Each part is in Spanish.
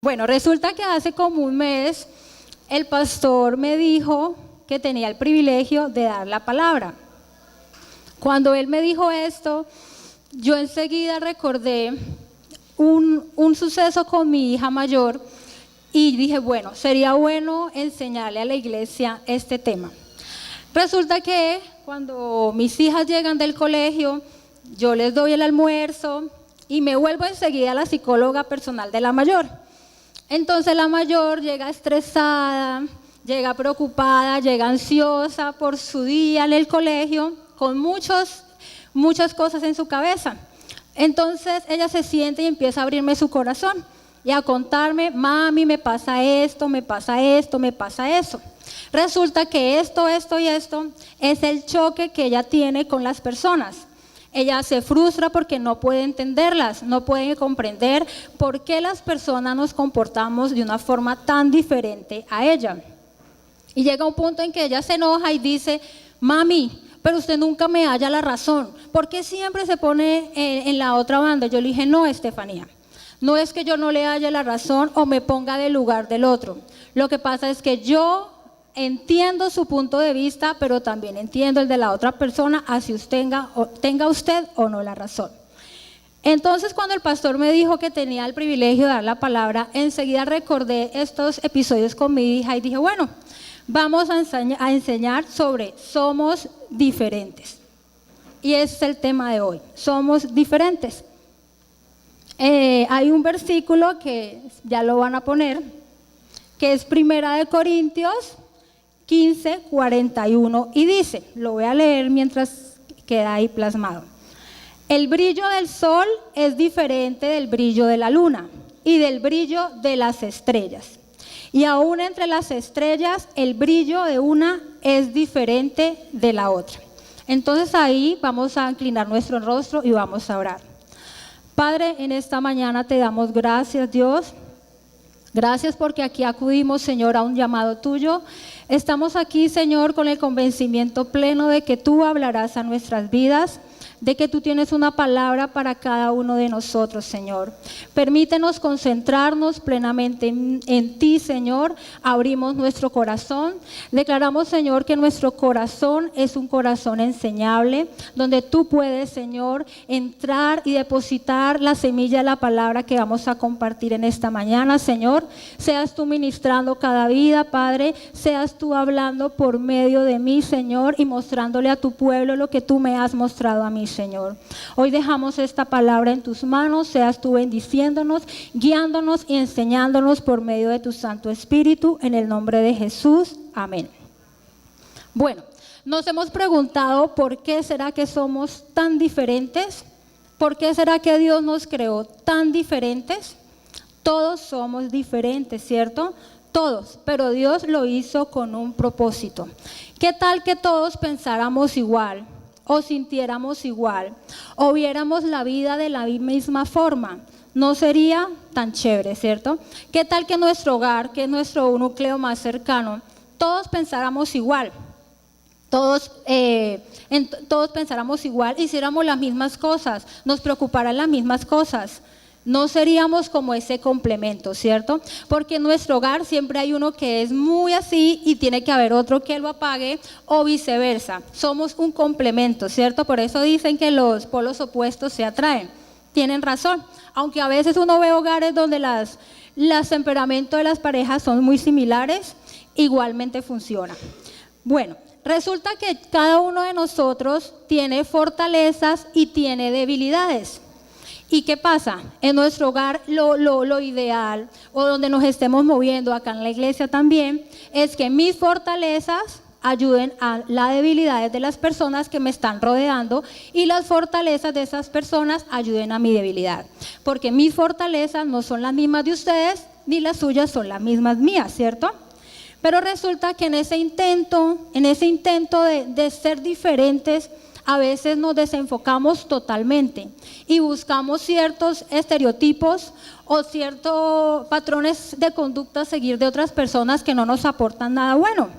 Bueno, resulta que hace como un mes el pastor me dijo que tenía el privilegio de dar la palabra. Cuando él me dijo esto, yo enseguida recordé un suceso con mi hija mayor y dije, bueno, sería bueno enseñarle a la iglesia este tema. Resulta que cuando mis hijas llegan del colegio, yo les doy el almuerzo y me vuelvo enseguida a la psicóloga personal de la mayor. Entonces la mayor llega estresada, llega preocupada, llega ansiosa por su día en el colegio, con muchas cosas en su cabeza. Entonces ella se siente y empieza a abrirme su corazón y a contarme, mami, me pasa esto, me pasa esto, me pasa eso. Resulta que esto y esto es el choque que ella tiene con las personas. Ella se frustra porque no puede entenderlas, no puede comprender por qué las personas nos comportamos de una forma tan diferente a ella. Y llega un punto en que ella se enoja y dice, mami, pero usted nunca me halla la razón. ¿Por qué siempre se pone en la otra banda? Yo le dije, no, Estefanía, no es que yo no le haya la razón o me ponga del lugar del otro. Lo que pasa es que yo entiendo su punto de vista, pero también entiendo el de la otra persona, así tenga usted o no la razón. Entonces, cuando el pastor me dijo que tenía el privilegio de dar la palabra, enseguida recordé estos episodios con mi hija y dije, bueno, vamos a enseñar sobre somos diferentes. Y ese es el tema de hoy, somos diferentes. Hay un versículo que ya lo van a poner, que es 1 Corintios 15, 41, y dice, lo voy a leer mientras queda ahí plasmado. El brillo del sol es diferente del brillo de la luna y del brillo de las estrellas. Y aún entre las estrellas, el brillo de una es diferente de la otra. Entonces ahí vamos a inclinar nuestro rostro y vamos a orar. Padre, en esta mañana te damos gracias, Dios. Gracias porque aquí acudimos, Señor, a un llamado tuyo. Estamos aquí, Señor, con el convencimiento pleno de que tú hablarás a nuestras vidas, de que tú tienes una palabra para cada uno de nosotros, Señor. Permítenos concentrarnos plenamente en ti, Señor. Abrimos nuestro corazón. Declaramos, Señor, que nuestro corazón es un corazón enseñable, donde tú puedes, Señor, entrar y depositar la semilla de la palabra que vamos a compartir en esta mañana, Señor. Seas tú ministrando cada vida, Padre. Seas tú hablando por medio de mí, Señor, y mostrándole a tu pueblo lo que tú me has mostrado a mí, Señor. Hoy dejamos esta palabra en tus manos, seas tú bendiciéndonos, guiándonos y enseñándonos por medio de tu Santo Espíritu, en el nombre de Jesús. Amén. Bueno, nos hemos preguntado por qué será que somos tan diferentes, por qué será que Dios nos creó tan diferentes. Todos somos diferentes, ¿cierto? Todos, pero Dios lo hizo con un propósito. ¿Qué tal que todos pensáramos igual? O sintiéramos igual, o viéramos la vida de la misma forma, no sería tan chévere, ¿cierto? ¿Qué tal que nuestro hogar, que es nuestro núcleo más cercano, todos pensáramos igual, todos pensáramos igual, hiciéramos las mismas cosas, nos preocuparan las mismas cosas? No seríamos como ese complemento, ¿cierto? Porque en nuestro hogar siempre hay uno que es muy así y tiene que haber otro que lo apague o viceversa. Somos un complemento, ¿cierto? Por eso dicen que los polos opuestos se atraen. Tienen razón. Aunque a veces uno ve hogares donde los temperamentos de las parejas son muy similares, igualmente funciona. Bueno, resulta que cada uno de nosotros tiene fortalezas y tiene debilidades. ¿Y qué pasa? En nuestro hogar lo ideal, o donde nos estemos moviendo, acá en la iglesia también, es que mis fortalezas ayuden a las debilidades de las personas que me están rodeando y las fortalezas de esas personas ayuden a mi debilidad. Porque mis fortalezas no son las mismas de ustedes, ni las suyas son las mismas mías, ¿cierto? Pero resulta que en ese intento de ser diferentes, a veces nos desenfocamos totalmente y buscamos ciertos estereotipos o ciertos patrones de conducta a seguir de otras personas que no nos aportan nada bueno.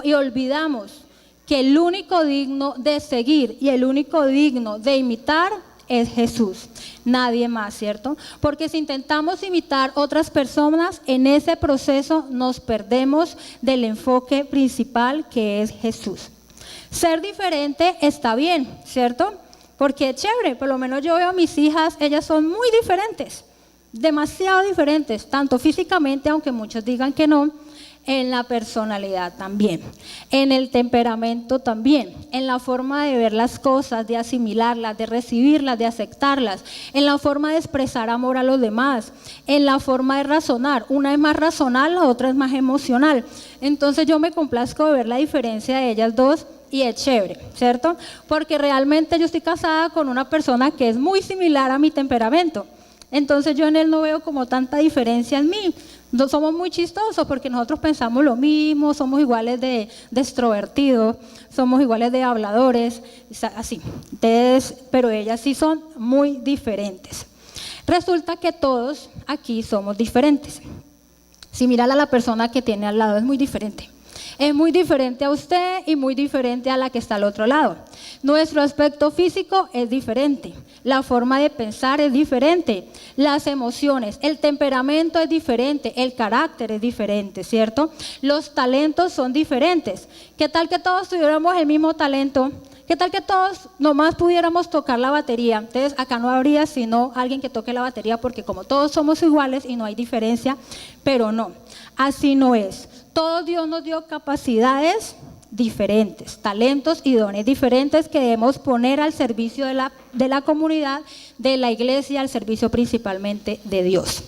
Y olvidamos que el único digno de seguir y el único digno de imitar es Jesús, nadie más, ¿cierto? Porque si intentamos imitar otras personas, en ese proceso nos perdemos del enfoque principal que es Jesús. Ser diferente está bien, ¿cierto? Porque es chévere, por lo menos yo veo a mis hijas, ellas son muy diferentes, demasiado diferentes, tanto físicamente, aunque muchos digan que no, en la personalidad también, en el temperamento también, en la forma de ver las cosas, de asimilarlas, de recibirlas, de aceptarlas, en la forma de expresar amor a los demás, en la forma de razonar. Una es más racional, la otra es más emocional. Entonces yo me complazco de ver la diferencia de ellas dos y es chévere, ¿cierto? Porque realmente yo estoy casada con una persona que es muy similar a mi temperamento. Entonces yo en él no veo como tanta diferencia en mí. No, somos muy chistosos porque nosotros pensamos lo mismo, somos iguales de extrovertidos, somos iguales de habladores, así. Entonces, pero ellas sí son muy diferentes. Resulta que todos aquí somos diferentes. Si miran a la persona que tiene al lado, es muy diferente. Es muy diferente a usted y muy diferente a la que está al otro lado. Nuestro aspecto físico es diferente, la forma de pensar es diferente, las emociones, el temperamento es diferente, el carácter es diferente, ¿cierto? Los talentos son diferentes. ¿Qué tal que todos tuviéramos el mismo talento? ¿Qué tal que todos nomás pudiéramos tocar la batería? Entonces acá no habría sino alguien que toque la batería porque como todos somos iguales y no hay diferencia, pero no, así no es. Todo Dios nos dio capacidades diferentes, talentos y dones diferentes que debemos poner al servicio de la comunidad, de la iglesia, al servicio principalmente de Dios.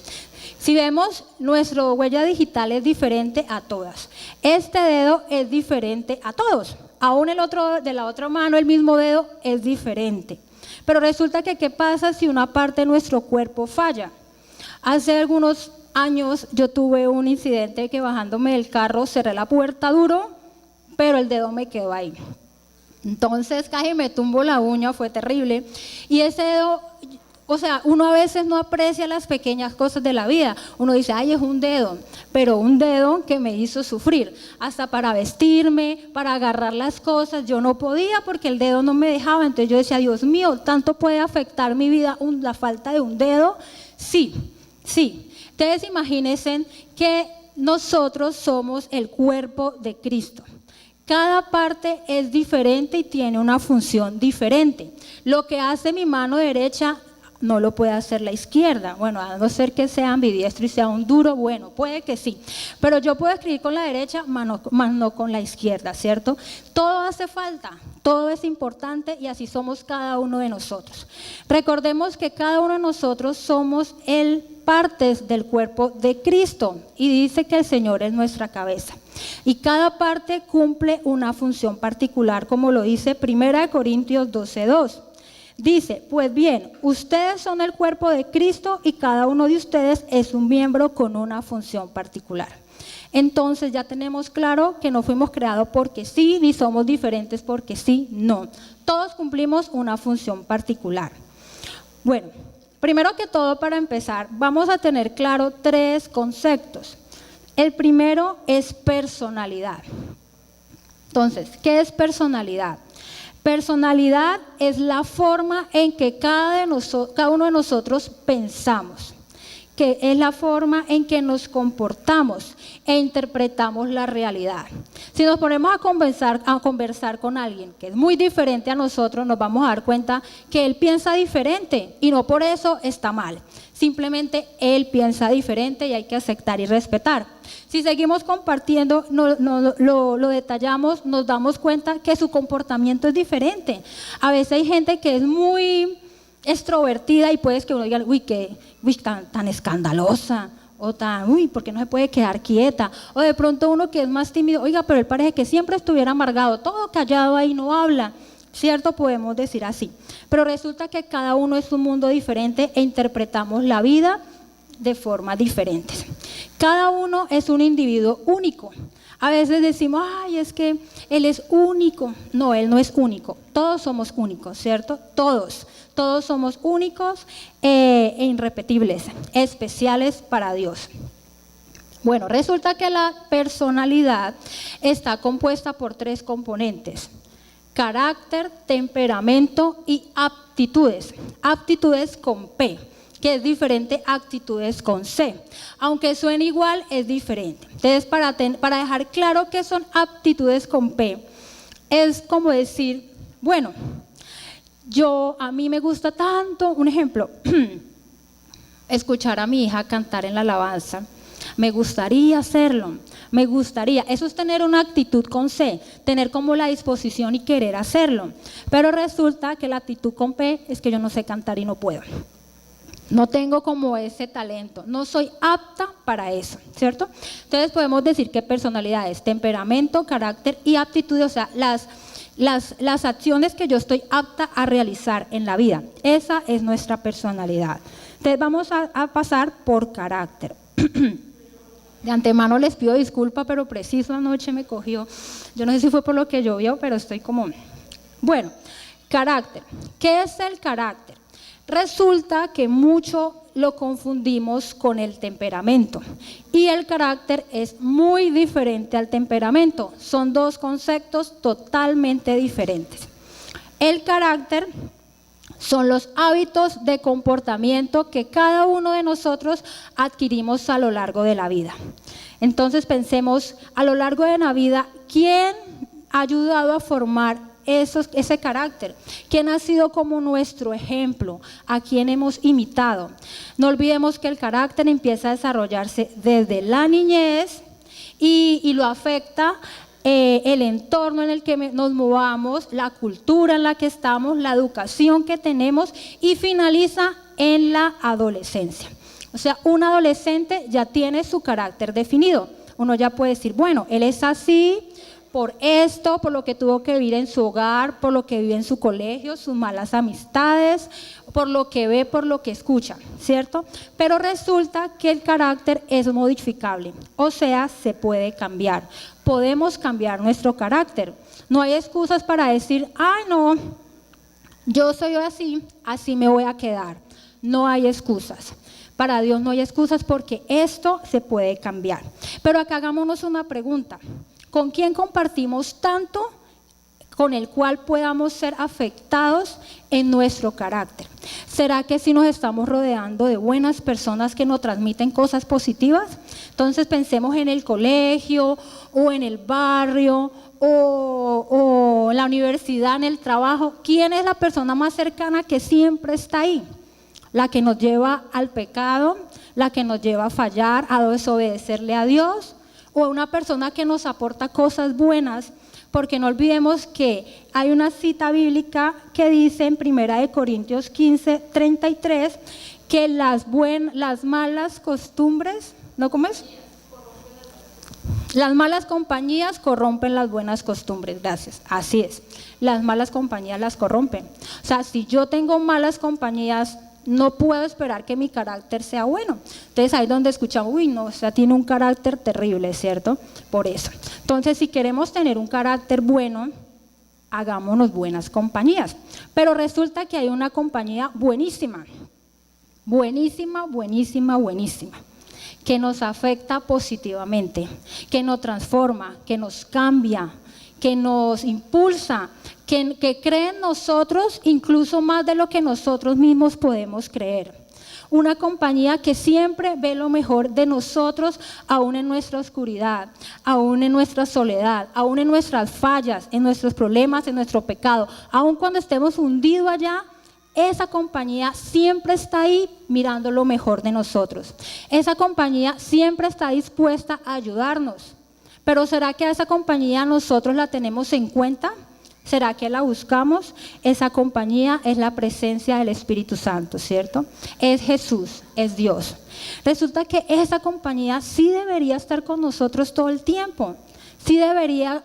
Si vemos, nuestra huella digital es diferente a todas. Este dedo es diferente a todos. Aún el otro de la otra mano, el mismo dedo, es diferente. Pero resulta que, ¿qué pasa si una parte de nuestro cuerpo falla? Hace algunos años yo tuve un incidente que bajándome del carro cerré la puerta duro, pero el dedo me quedó ahí. Entonces casi me tumbo la uña, fue terrible. Y ese dedo, o sea, uno a veces no aprecia las pequeñas cosas de la vida. Uno dice, ay, es un dedo, pero un dedo que me hizo sufrir. Hasta para vestirme, para agarrar las cosas, yo no podía porque el dedo no me dejaba. Entonces yo decía, Dios mío, ¿tanto puede afectar mi vida la falta de un dedo? Sí, sí. Ustedes imagínense que nosotros somos el cuerpo de Cristo. Cada parte es diferente y tiene una función diferente. Lo que hace mi mano derecha no lo puede hacer la izquierda. Bueno, a no ser que sea ambidiestro y sea un duro, bueno, puede que sí. Pero yo puedo escribir con la derecha, más no con la izquierda, ¿cierto? Todo hace falta, todo es importante y así somos cada uno de nosotros. Recordemos que cada uno de nosotros somos partes del cuerpo de Cristo y dice que el Señor es nuestra cabeza. Y cada parte cumple una función particular, como lo dice 1 Corintios 12:2. Dice, pues bien, ustedes son el cuerpo de Cristo y cada uno de ustedes es un miembro con una función particular. Entonces ya tenemos claro que no fuimos creados porque sí, ni somos diferentes porque sí, no. Todos cumplimos una función particular. Bueno, primero que todo, para empezar, vamos a tener claro 3 conceptos. El primero es personalidad. Entonces, ¿qué es personalidad? Personalidad es la forma en que cada uno de nosotros pensamos, que es la forma en que nos comportamos e interpretamos la realidad. Si nos ponemos a conversar con alguien que es muy diferente a nosotros, nos vamos a dar cuenta que él piensa diferente y no por eso está mal. Simplemente él piensa diferente y hay que aceptar y respetar. Si seguimos compartiendo, lo detallamos, nos damos cuenta que su comportamiento es diferente. A veces hay gente que es muy extrovertida y puede que uno diga, tan escandalosa, o ¿por qué no se puede quedar quieta? O de pronto uno que es más tímido, oiga, pero él parece que siempre estuviera amargado, todo callado ahí, no habla. ¿Cierto? Podemos decir así. Pero resulta que cada uno es un mundo diferente e interpretamos la vida de formas diferentes. Cada uno es un individuo único. A veces decimos, ay, es que él es único. No, él no es único. Todos somos únicos, ¿cierto? Todos somos únicos e irrepetibles, especiales para Dios. Bueno, resulta que la personalidad está compuesta por 3 componentes: carácter, temperamento y aptitudes. Aptitudes con P, que es diferente a actitudes con C. Aunque suene igual, es diferente. Entonces, para dejar claro qué son aptitudes con P, es como decir, bueno, a mí me gusta tanto, un ejemplo, escuchar a mi hija cantar en la alabanza. Me gustaría hacerlo, me gustaría. Eso es tener una actitud con C, tener como la disposición y querer hacerlo. Pero resulta que la actitud con P es que yo no sé cantar y no puedo. No tengo como ese talento, no soy apta para eso, ¿cierto? Entonces podemos decir que personalidades, temperamento, carácter y aptitud, o sea, las acciones que yo estoy apta a realizar en la vida. Esa es nuestra personalidad. Entonces vamos a pasar por carácter. De antemano les pido disculpa, pero preciso anoche me cogió. Yo no sé si fue por lo que llovió, pero estoy como... Bueno, carácter. ¿Qué es el carácter? Resulta que mucho lo confundimos con el temperamento y el carácter es muy diferente al temperamento. Son dos conceptos totalmente diferentes. El carácter son los hábitos de comportamiento que cada uno de nosotros adquirimos a lo largo de la vida. Entonces pensemos a lo largo de la vida, ¿quién ha ayudado a formar ese carácter? ¿Quién ha sido como nuestro ejemplo? ¿A quién hemos imitado? No olvidemos que el carácter empieza a desarrollarse desde la niñez y lo afecta el entorno en el que nos movamos, la cultura en la que estamos, la educación que tenemos y finaliza en la adolescencia. O sea, un adolescente ya tiene su carácter definido. Uno ya puede decir, bueno, él es así por esto, por lo que tuvo que vivir en su hogar, por lo que vive en su colegio, sus malas amistades, por lo que ve, por lo que escucha, ¿cierto? Pero resulta que el carácter es modificable, o sea, se puede cambiar. Podemos cambiar nuestro carácter. No hay excusas para decir, ay no, yo soy así, así me voy a quedar. No hay excusas. Para Dios no hay excusas porque esto se puede cambiar. Pero acá hagámonos una pregunta. ¿Con quién compartimos tanto con el cual podamos ser afectados en nuestro carácter? ¿Será que si nos estamos rodeando de buenas personas que nos transmiten cosas positivas? Entonces pensemos en el colegio o en el barrio o en la universidad, en el trabajo. ¿Quién es la persona más cercana que siempre está ahí? La que nos lleva al pecado, la que nos lleva a fallar, a desobedecerle a Dios, o una persona que nos aporta cosas buenas, porque no olvidemos que hay una cita bíblica que dice en 1 Corintios 15:33 que las malas costumbres, ¿no? ¿Cómo es? Las malas compañías corrompen las buenas costumbres, gracias, así es, las malas compañías las corrompen. O sea, si yo tengo malas compañías, no puedo esperar que mi carácter sea bueno. Entonces ahí es donde escuchamos, uy, no, o sea, tiene un carácter terrible, ¿cierto? Por eso. Entonces, si queremos tener un carácter bueno, hagámonos buenas compañías. Pero resulta que hay una compañía buenísima, buenísima, buenísima, buenísima, que nos afecta positivamente, que nos transforma, que nos cambia, que nos impulsa, que cree en nosotros incluso más de lo que nosotros mismos podemos creer. Una compañía que siempre ve lo mejor de nosotros, aún en nuestra oscuridad, aún en nuestra soledad, aún en nuestras fallas, en nuestros problemas, en nuestro pecado, aún cuando estemos hundidos allá. Esa compañía siempre está ahí mirando lo mejor de nosotros. Esa compañía siempre está dispuesta a ayudarnos. Pero ¿será que a esa compañía nosotros la tenemos en cuenta? ¿Será que la buscamos? Esa compañía es la presencia del Espíritu Santo, ¿cierto? Es Jesús, es Dios. Resulta que esa compañía sí debería estar con nosotros todo el tiempo. Sí debería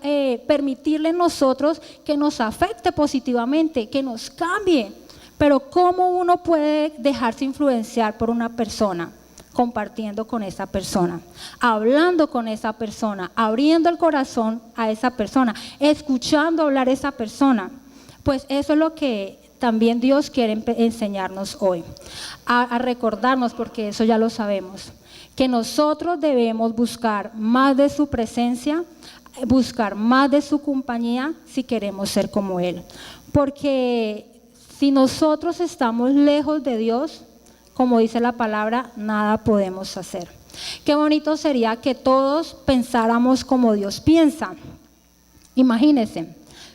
permitirle a nosotros que nos afecte positivamente, que nos cambie. Pero ¿cómo uno puede dejarse influenciar por una persona? Compartiendo con esa persona, hablando con esa persona, abriendo el corazón a esa persona, escuchando hablar a esa persona. Pues eso es lo que también Dios quiere enseñarnos hoy, a recordarnos, porque eso ya lo sabemos, que nosotros debemos buscar más de su presencia, buscar más de su compañía si queremos ser como Él. Porque si nosotros estamos lejos de Dios, como dice la palabra, nada podemos hacer. Qué bonito sería que todos pensáramos como Dios piensa. Imagínense,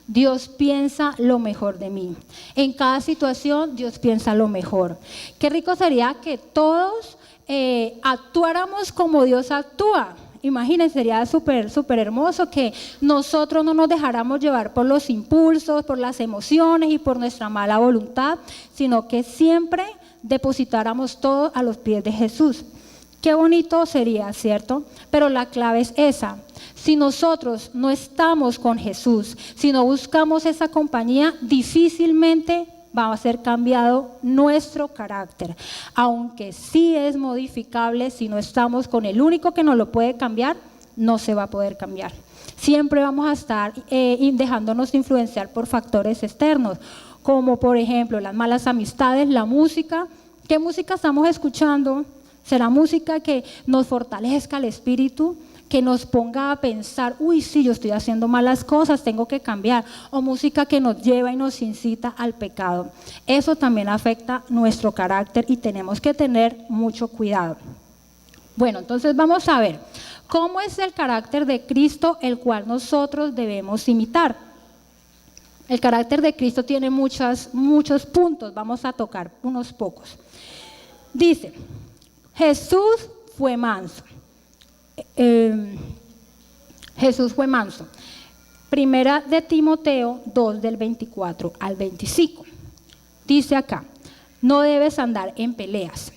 Dios piensa lo mejor de mí. En cada situación Dios piensa lo mejor. Qué rico sería que todos actuáramos como Dios actúa. Imagínense, sería súper hermoso que nosotros no nos dejáramos llevar por los impulsos, por las emociones y por nuestra mala voluntad, sino que siempre depositáramos todo a los pies de Jesús. Qué bonito sería, ¿cierto? Pero la clave es esa. Si nosotros no estamos con Jesús, si no buscamos esa compañía, difícilmente va a ser cambiado nuestro carácter. Aunque sí es modificable, si no estamos con el único que nos lo puede cambiar, no se va a poder cambiar. Siempre vamos a estar dejándonos influenciar por factores externos, como por ejemplo las malas amistades, la música. ¿Qué música estamos escuchando? ¿Será música que nos fortalezca el espíritu? Que nos ponga a pensar, uy, sí, yo estoy haciendo malas cosas, tengo que cambiar, o música que nos lleva y nos incita al pecado. Eso también afecta nuestro carácter y tenemos que tener mucho cuidado. Bueno, entonces vamos a ver, ¿cómo es el carácter de Cristo el cual nosotros debemos imitar? El carácter de Cristo tiene muchos puntos, vamos a tocar unos pocos. Dice, Jesús fue manso. Jesús fue manso. Primera de Timoteo 2 del 24 al 25. Dice acá, no debes andar en peleas.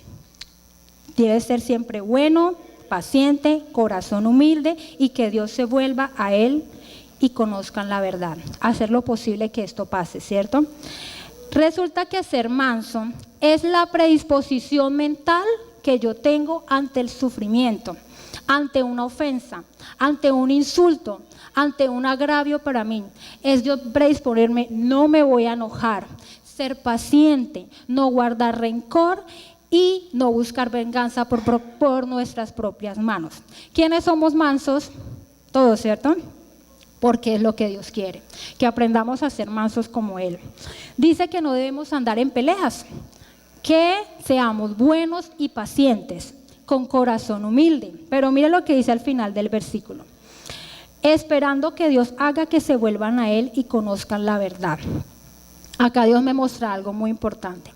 Debes ser siempre bueno, paciente, corazón humilde y que Dios se vuelva a Él y conozcan la verdad. Hacer lo posible que esto pase, ¿cierto? Resulta que ser manso es la predisposición mental que yo tengo ante el sufrimiento, ante una ofensa, ante un insulto, ante un agravio para mí. Es yo predisponerme, no me voy a enojar, ser paciente, no guardar rencor y no buscar venganza por nuestras propias manos. ¿Quiénes somos mansos? Todos, ¿cierto? Porque es lo que Dios quiere, que aprendamos a ser mansos como Él. Dice que no debemos andar en peleas, que seamos buenos y pacientes, con corazón humilde. Pero mire lo que dice al final del versículo. Esperando que Dios haga que se vuelvan a Él y conozcan la verdad. Acá Dios me muestra algo muy importante.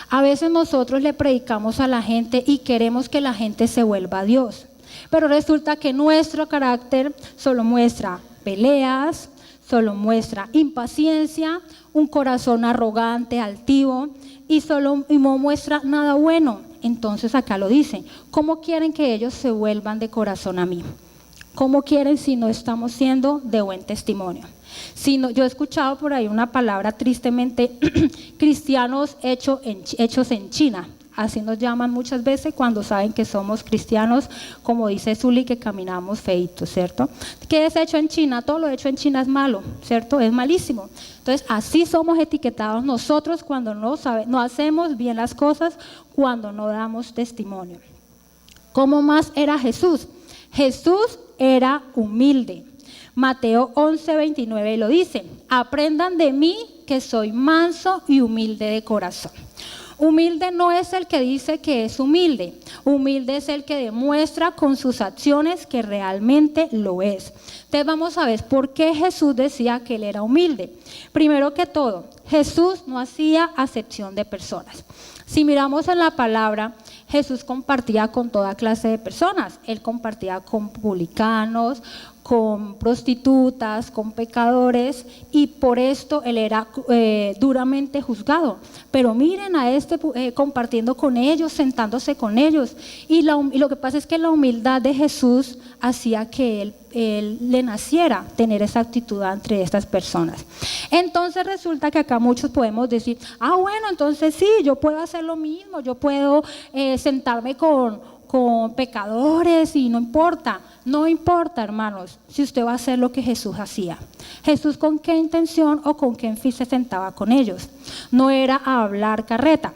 A veces nosotros le predicamos a la gente y queremos que la gente se vuelva a Dios. Pero resulta que nuestro carácter solo muestra peleas, solo muestra impaciencia, un corazón arrogante, altivo y no muestra nada bueno. Entonces acá lo dice, ¿cómo quieren que ellos se vuelvan de corazón a mí? ¿Cómo quieren si no estamos siendo de buen testimonio? Yo he escuchado por ahí una palabra tristemente, cristianos hechos en China. Así nos llaman muchas veces cuando saben que somos cristianos, como dice Zuli, que caminamos feitos, ¿cierto? ¿Qué es hecho en China? Todo lo hecho en China es malo, ¿cierto? Es malísimo. Entonces, así somos etiquetados nosotros cuando no hacemos bien las cosas, cuando no damos testimonio. ¿Cómo más era Jesús? Jesús era humilde. Mateo 11:29 lo dice, aprendan de mí que soy manso y humilde de corazón. Humilde no es el que dice que es humilde, humilde es el que demuestra con sus acciones que realmente lo es. Entonces vamos a ver por qué Jesús decía que él era humilde. Primero que todo, Jesús no hacía acepción de personas. Si miramos en la palabra, Jesús compartía con toda clase de personas. Él compartía con publicanos, con prostitutas, con pecadores, y por esto él era duramente juzgado. Pero miren a compartiendo con ellos, sentándose con ellos. Y lo que pasa es que la humildad de Jesús hacía que él le naciera tener esa actitud entre estas personas. Entonces resulta que acá muchos podemos decir, bueno, entonces sí, yo puedo hacer lo mismo, yo puedo sentarme con pecadores y no importa. No importa, hermanos, si usted va a hacer lo que Jesús hacía. Jesús, ¿con qué intención o con qué fin se sentaba con ellos? No era a hablar carreta,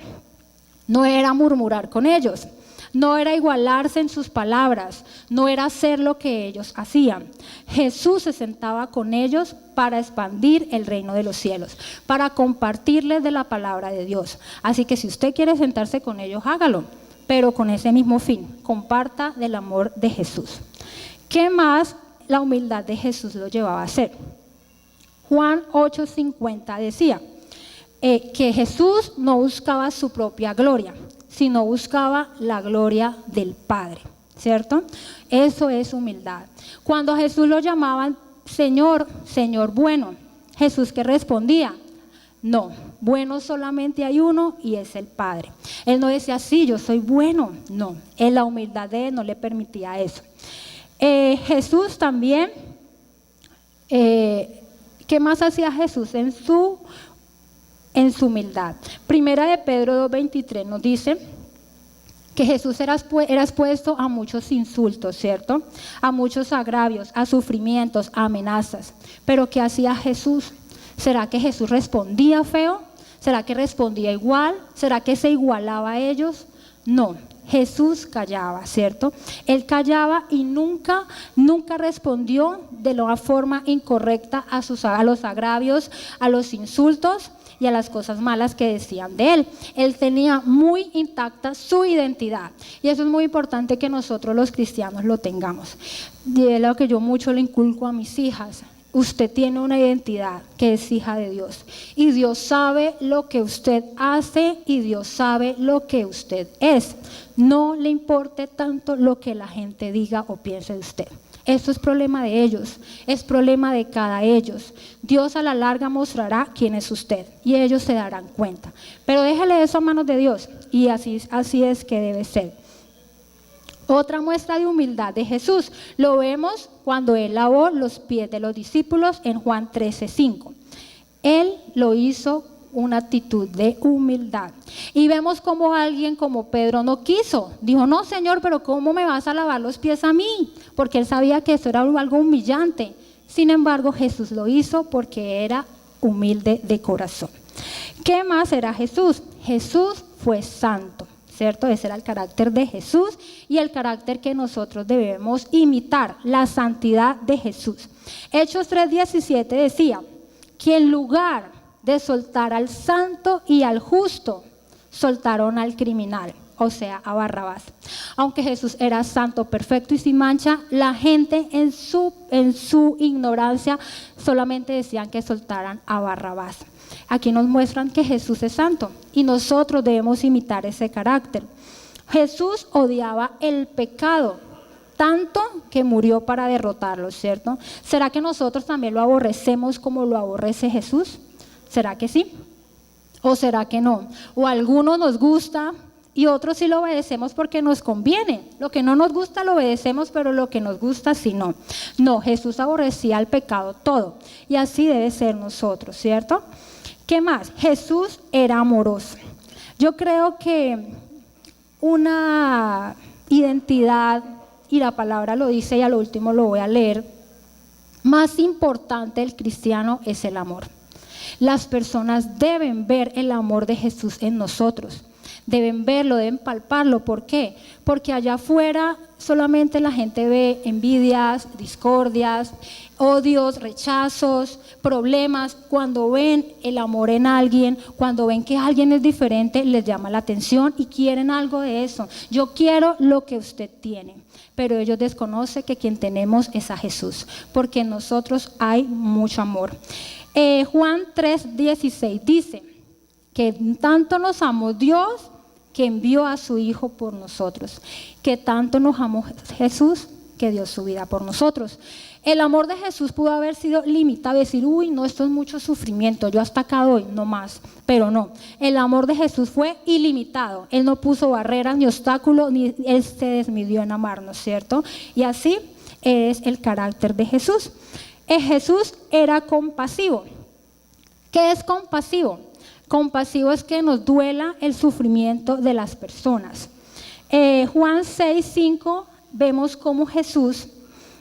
no era a murmurar con ellos. No era igualarse en sus palabras, no era hacer lo que ellos hacían. Jesús se sentaba con ellos para expandir el reino de los cielos, para compartirles de la palabra de Dios. Así que si usted quiere sentarse con ellos, hágalo, pero con ese mismo fin, comparta del amor de Jesús. ¿Qué más la humildad de Jesús lo llevaba a hacer? Juan 8:50 decía que Jesús no buscaba su propia gloria, sino buscaba la gloria del Padre, ¿cierto? Eso es humildad. Cuando a Jesús lo llamaban Señor, Señor bueno, Jesús ¿qué respondía? No, bueno solamente hay uno y es el Padre. Él no decía, sí, yo soy bueno. No, en la humildad de él no le permitía eso. Jesús también, ¿qué más hacía Jesús en su humildad? Primera de Pedro 2:23 nos dice que Jesús era expuesto a muchos insultos, ¿cierto? A muchos agravios, a sufrimientos, a amenazas. Pero ¿qué hacía Jesús? ¿Será que Jesús respondía feo? ¿Será que respondía igual? ¿Será que se igualaba a ellos? No, Jesús callaba, ¿cierto? Él callaba y nunca respondió de una forma incorrecta a los agravios, a los insultos y a las cosas malas que decían de él. Él tenía muy intacta su identidad y eso es muy importante que nosotros los cristianos lo tengamos. Y es lo que yo mucho le inculco a mis hijas. Usted tiene una identidad que es hija de Dios y Dios sabe lo que usted hace y Dios sabe lo que usted es. No le importe tanto lo que la gente diga o piense de usted. Esto es problema de ellos, es problema de cada ellos. Dios a la larga mostrará quién es usted y ellos se darán cuenta. Pero déjele eso a manos de Dios y así es que debe ser. Otra muestra de humildad de Jesús lo vemos cuando Él lavó los pies de los discípulos en Juan 13:5. Él lo hizo una actitud de humildad. Y vemos como alguien como Pedro no quiso. Dijo, no Señor, pero ¿cómo me vas a lavar los pies a mí? Porque él sabía que eso era algo humillante. Sin embargo, Jesús lo hizo porque era humilde de corazón. ¿Qué más era Jesús? Jesús fue santo, ¿cierto? Ese era el carácter de Jesús y el carácter que nosotros debemos imitar, la santidad de Jesús. Hechos 3:17 decía que en lugar de soltar al santo y al justo, soltaron al criminal, o sea, a Barrabás. Aunque Jesús era santo, perfecto y sin mancha, la gente en su ignorancia solamente decían que soltaran a Barrabás. Aquí nos muestran que Jesús es santo y nosotros debemos imitar ese carácter. Jesús odiaba el pecado, tanto que murió para derrotarlo, ¿cierto? ¿Será que nosotros también lo aborrecemos como lo aborrece Jesús? ¿Será que sí? ¿O será que no? O a algunos nos gusta y otros sí lo obedecemos porque nos conviene. Lo que no nos gusta lo obedecemos, pero lo que nos gusta sí no. No, Jesús aborrecía el pecado todo y así debe ser nosotros, ¿cierto? ¿Qué más? Jesús era amoroso. Yo creo que una identidad, y la palabra lo dice y a lo último lo voy a leer, más importante del cristiano es el amor. Las personas deben ver el amor de Jesús en nosotros. Deben verlo, deben palparlo. ¿Por qué? Porque allá afuera solamente la gente ve envidias, discordias, odios, rechazos, problemas. Cuando ven el amor en alguien, cuando ven que alguien es diferente, les llama la atención y quieren algo de eso. Yo quiero lo que usted tiene. Pero ellos desconocen que quien tenemos es a Jesús, porque en nosotros hay mucho amor. Juan 3:16 dice que tanto nos amó Dios que envió a su Hijo por nosotros, que tanto nos amó Jesús que dio su vida por nosotros. El amor de Jesús pudo haber sido limitado, decir, uy, no, esto es mucho sufrimiento, yo hasta acá doy, no más, pero no, el amor de Jesús fue ilimitado, Él no puso barreras ni obstáculos, ni Él se desmidió en amarnos, ¿cierto? Y así es el carácter de Jesús. Jesús era compasivo. ¿Qué es compasivo? Compasivo es que nos duela el sufrimiento de las personas. Juan 6:5 vemos cómo Jesús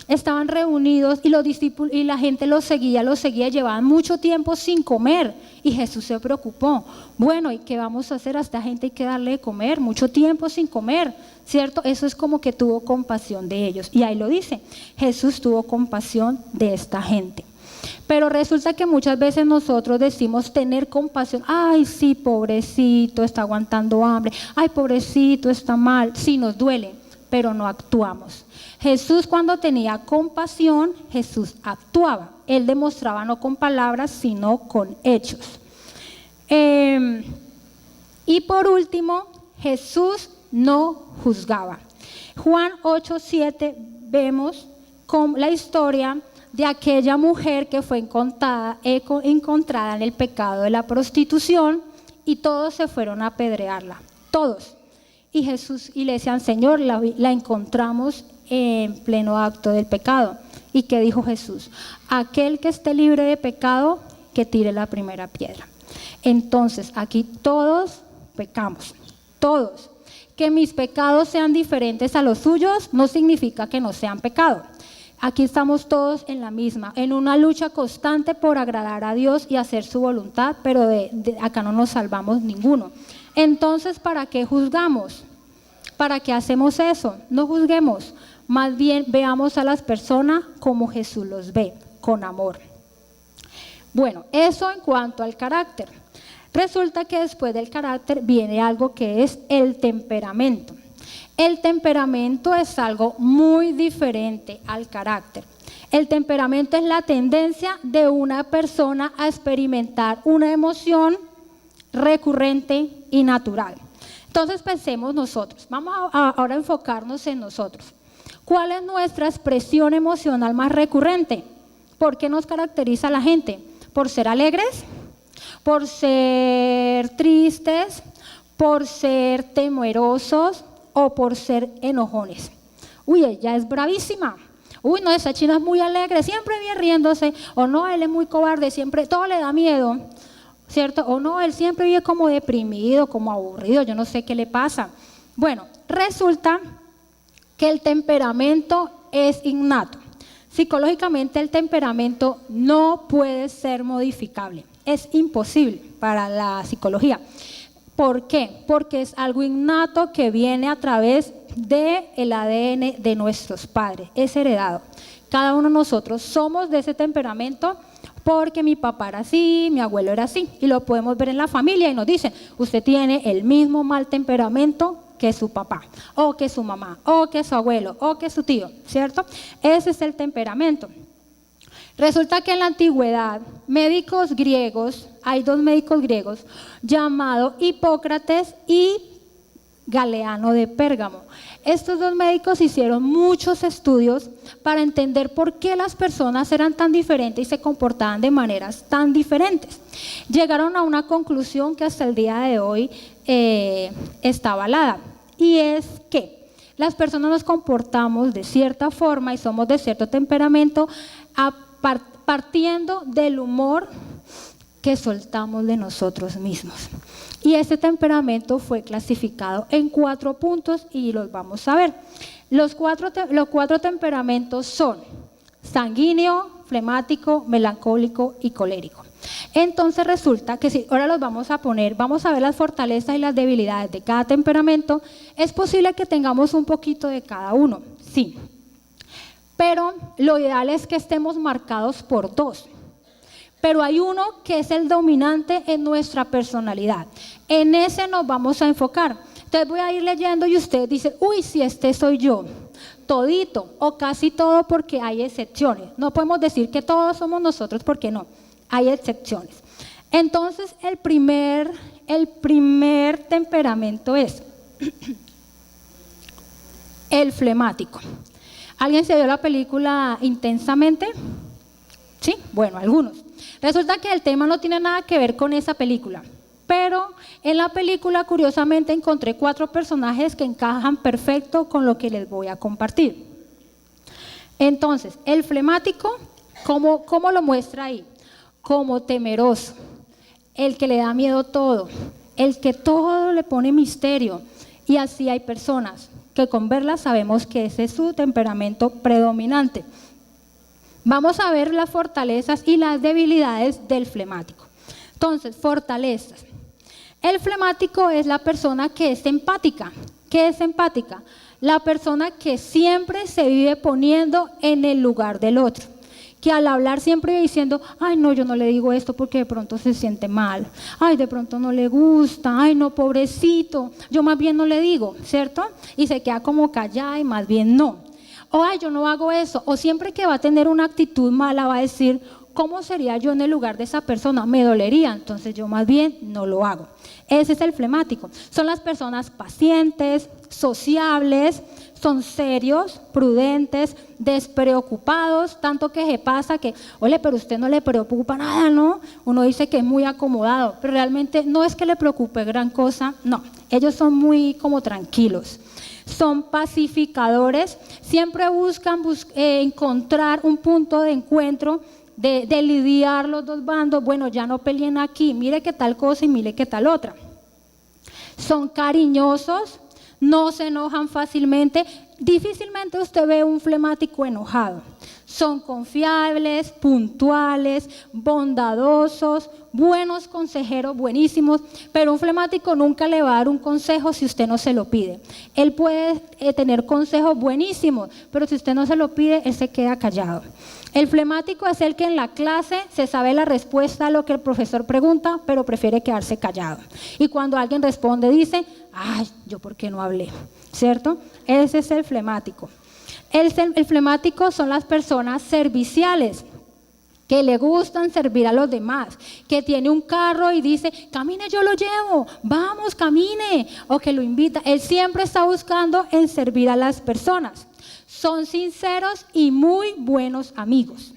estaban reunidos y los discípulos y la gente los seguía, llevaban mucho tiempo sin comer y Jesús se preocupó. Bueno, ¿y qué vamos a hacer? A esta gente hay que darle de comer, mucho tiempo sin comer, ¿cierto? Eso es como que tuvo compasión de ellos. Y ahí lo dice, Jesús tuvo compasión de esta gente. Pero resulta que muchas veces nosotros decimos tener compasión. Ay, sí, pobrecito, está aguantando hambre. Ay, pobrecito, está mal. Sí, nos duele, pero no actuamos. Jesús, cuando tenía compasión, Jesús actuaba. Él demostraba no con palabras, sino con hechos. Y por último, Jesús no juzgaba. Juan 8:7 vemos con la historia de aquella mujer que fue encontrada en el pecado de la prostitución y todos se fueron a apedrearla, todos. Y Jesús, y le decían, Señor, la encontramos en pleno acto del pecado. ¿Y qué dijo Jesús? Aquel que esté libre de pecado, que tire la primera piedra. Entonces, aquí todos pecamos, todos. Que mis pecados sean diferentes a los suyos no significa que no sean pecado. Aquí estamos todos en la misma, en una lucha constante por agradar a Dios y hacer su voluntad, pero acá no nos salvamos ninguno. Entonces, ¿para qué juzgamos? ¿Para qué hacemos eso? No juzguemos, más bien veamos a las personas como Jesús los ve, con amor. Bueno, eso en cuanto al carácter. Resulta que después del carácter viene algo que es el temperamento. El temperamento es algo muy diferente al carácter. El temperamento es la tendencia de una persona a experimentar una emoción recurrente y natural. Entonces pensemos nosotros, vamos ahora a enfocarnos en nosotros. ¿Cuál es nuestra expresión emocional más recurrente? ¿Por qué nos caracteriza a la gente? ¿Por ser alegres? ¿Por ser tristes? ¿Por ser temerosos? ¿O por ser enojones? Uy, ella es bravísima. Uy, no, esa china es muy alegre, siempre viene riéndose. O no, él es muy cobarde, siempre todo le da miedo, ¿cierto? O no, él siempre vive como deprimido, como aburrido, yo no sé qué le pasa. Bueno, resulta que el temperamento es innato. Psicológicamente el temperamento no puede ser modificable. Es imposible para la psicología. ¿Por qué? Porque es algo innato que viene a través del ADN de nuestros padres, es heredado. Cada uno de nosotros somos de ese temperamento porque mi papá era así, mi abuelo era así, y lo podemos ver en la familia y nos dicen, usted tiene el mismo mal temperamento que su papá, o que su mamá, o que su abuelo, o que su tío, ¿cierto? Ese es el temperamento. Resulta que en la antigüedad, médicos griegos, hay dos médicos griegos, llamados Hipócrates y Galeano de Pérgamo. Estos dos médicos hicieron muchos estudios para entender por qué las personas eran tan diferentes y se comportaban de maneras tan diferentes. Llegaron a una conclusión que hasta el día de hoy está avalada, y es que las personas nos comportamos de cierta forma y somos de cierto temperamento partiendo del humor que soltamos de nosotros mismos. Y este temperamento fue clasificado en 4 puntos y los vamos a ver. Los cuatro temperamentos son sanguíneo, flemático, melancólico y colérico. Entonces resulta que si ahora los vamos a poner, vamos a ver las fortalezas y las debilidades de cada temperamento. Es posible que tengamos un poquito de cada uno, sí. Pero lo ideal es que estemos marcados por 2. Pero hay uno que es el dominante en nuestra personalidad. En ese nos vamos a enfocar. Entonces voy a ir leyendo y usted dice, uy, si este soy yo. Todito o casi todo, porque hay excepciones. No podemos decir que todos somos nosotros porque no, hay excepciones. Entonces el primer temperamento es el flemático. ¿Alguien se vio la película Intensamente? Sí, bueno, algunos. Resulta que el tema no tiene nada que ver con esa película, pero en la película curiosamente encontré 4 personajes que encajan perfecto con lo que les voy a compartir. Entonces, el flemático, ¿cómo lo muestra ahí? Como temeroso, el que le da miedo todo, el que todo le pone misterio. Y así hay personas que con verlas sabemos que ese es su temperamento predominante. Vamos a ver las fortalezas y las debilidades del flemático. Entonces, fortalezas. El flemático es la persona que es empática. ¿Qué es empática? La persona que siempre se vive poniendo en el lugar del otro. Que al hablar siempre diciendo, ay no, yo no le digo esto porque de pronto se siente mal, ay de pronto no le gusta, ay no, pobrecito, yo más bien no le digo, ¿cierto? Y se queda como callada y más bien no. O ay, yo no hago eso, o siempre que va a tener una actitud mala va a decir, ¿cómo sería yo en el lugar de esa persona? Me dolería, entonces yo más bien no lo hago. Ese es el flemático. Son las personas pacientes, sociables, son serios, prudentes, despreocupados, tanto que se pasa que, oye, pero usted no le preocupa nada, ¿no? Uno dice que es muy acomodado, pero realmente no es que le preocupe gran cosa, no, ellos son muy como tranquilos. Son pacificadores, siempre buscan encontrar un punto de encuentro, de lidiar los dos bandos, bueno, ya no peleen aquí, mire qué tal cosa y mire qué tal otra. Son cariñosos, no se enojan fácilmente, difícilmente usted ve un flemático enojado. Son confiables, puntuales, bondadosos, buenos consejeros, buenísimos, pero un flemático nunca le va a dar un consejo si usted no se lo pide. Él puede tener consejos buenísimos, pero si usted no se lo pide, él se queda callado. El flemático es el que en la clase se sabe la respuesta a lo que el profesor pregunta, pero prefiere quedarse callado. Y cuando alguien responde, dice, ay, ¿yo por qué no hablé? ¿Cierto? Ese es el flemático. El flemático son las personas serviciales, que le gustan servir a los demás, que tiene un carro y dice, camine, yo lo llevo, vamos, camine, o que lo invita. Él siempre está buscando en servir a las personas. Son sinceros y muy buenos amigos.